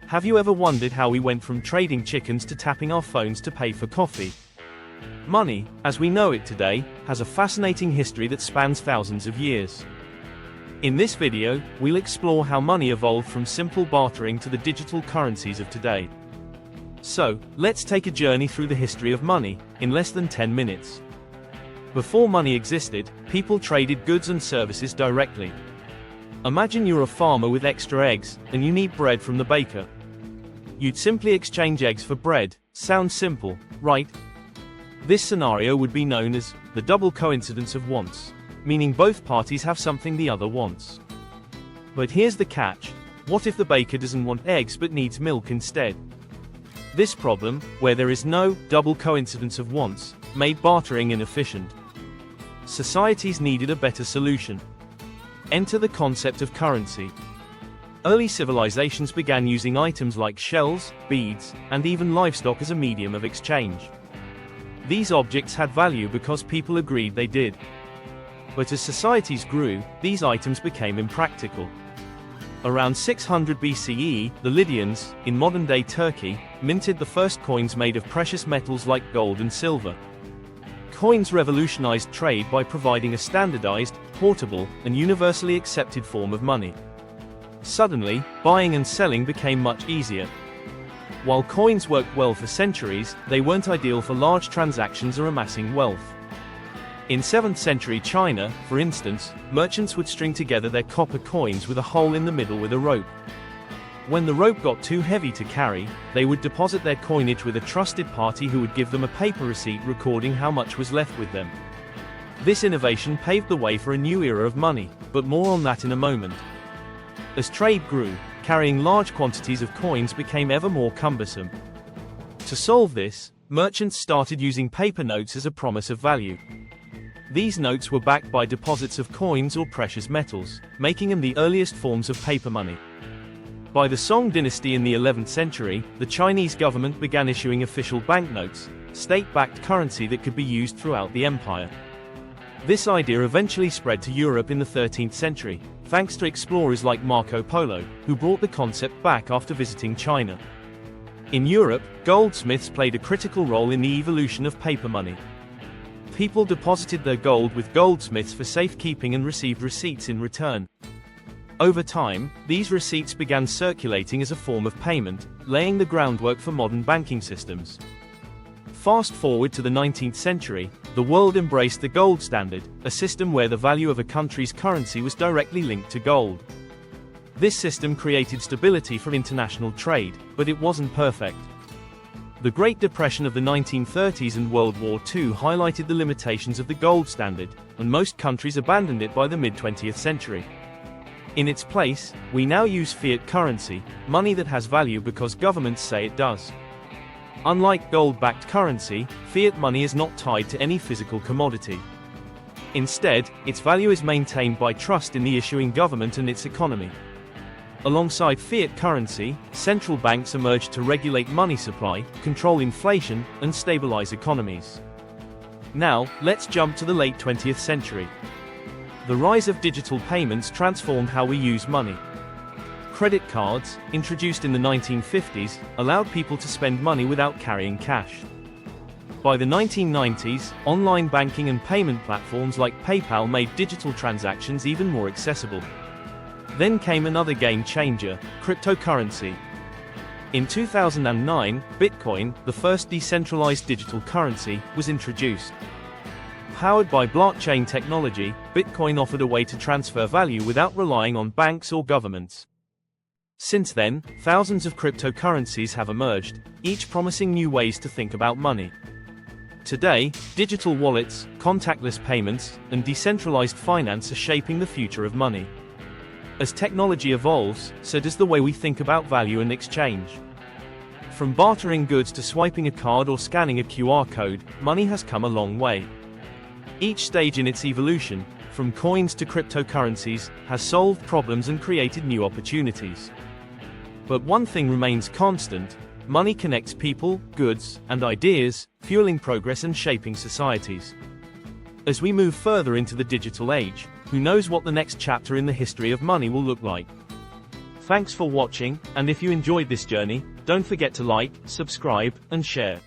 Have you ever wondered how we went from trading chickens to tapping our phones to pay for coffee? Money, as we know it today, has a fascinating history that spans thousands of years. In this video, we'll explore how money evolved from simple bartering to the digital currencies of today. So, let's take a journey through the history of money, in less than 10 minutes. Before money existed, people traded goods and services directly. Imagine you're a farmer with extra eggs, and you need bread from the baker. You'd simply exchange eggs for bread. Sounds simple, right? This scenario would be known as the double coincidence of wants, meaning both parties have something the other wants. But here's the catch: what if the baker doesn't want eggs but needs milk instead? This problem, where there is no double coincidence of wants, made bartering inefficient. Societies needed a better solution. Enter the concept of currency. Early civilizations began using items like shells, beads, and even livestock as a medium of exchange. These objects had value because people agreed they did. But as societies grew, these items became impractical. Around 600 BCE, the Lydians, in modern-day Turkey, minted the first coins made of precious metals like gold and silver. Coins revolutionized trade by providing a standardized, portable, and universally accepted form of money. Suddenly, buying and selling became much easier. While coins worked well for centuries, they weren't ideal for large transactions or amassing wealth. In 7th century China, for instance, merchants would string together their copper coins with a hole in the middle with a rope. When the rope got too heavy to carry, they would deposit their coinage with a trusted party who would give them a paper receipt recording how much was left with them. This innovation paved the way for a new era of money, but more on that in a moment. As trade grew, carrying large quantities of coins became ever more cumbersome. To solve this, merchants started using paper notes as a promise of value. These notes were backed by deposits of coins or precious metals, making them the earliest forms of paper money. By the Song dynasty in the 11th century, the Chinese government began issuing official banknotes, state-backed currency that could be used throughout the empire. This idea eventually spread to Europe in the 13th century, thanks to explorers like Marco Polo, who brought the concept back after visiting China. In Europe, goldsmiths played a critical role in the evolution of paper money. People deposited their gold with goldsmiths for safekeeping and received receipts in return. Over time, these receipts began circulating as a form of payment, laying the groundwork for modern banking systems. Fast forward to the 19th century, the world embraced the gold standard, a system where the value of a country's currency was directly linked to gold. This system created stability for international trade, but it wasn't perfect. The Great Depression of the 1930s and World War II highlighted the limitations of the gold standard, and most countries abandoned it by the mid-20th century. In its place, we now use fiat currency, money that has value because governments say it does. Unlike gold-backed currency, fiat money is not tied to any physical commodity. Instead, its value is maintained by trust in the issuing government and its economy. Alongside fiat currency, central banks emerged to regulate money supply, control inflation, and stabilize economies. Now, let's jump to the late 20th century. The rise of digital payments transformed how we use money. Credit cards, introduced in the 1950s, allowed people to spend money without carrying cash. By the 1990s, online banking and payment platforms like PayPal made digital transactions even more accessible. Then came another game changer: cryptocurrency. In 2009, Bitcoin, the first decentralized digital currency, was introduced. Powered by blockchain technology, Bitcoin offered a way to transfer value without relying on banks or governments. Since then, thousands of cryptocurrencies have emerged, each promising new ways to think about money. Today, digital wallets, contactless payments, and decentralized finance are shaping the future of money. As technology evolves, so does the way we think about value and exchange. From bartering goods to swiping a card or scanning a QR code, money has come a long way. Each stage in its evolution, from coins to cryptocurrencies, has solved problems and created new opportunities. But one thing remains constant: money connects people, goods, and ideas, fueling progress and shaping societies. As we move further into the digital age, who knows what the next chapter in the history of money will look like? Thanks for watching, and if you enjoyed this journey, don't forget to like, subscribe, and share.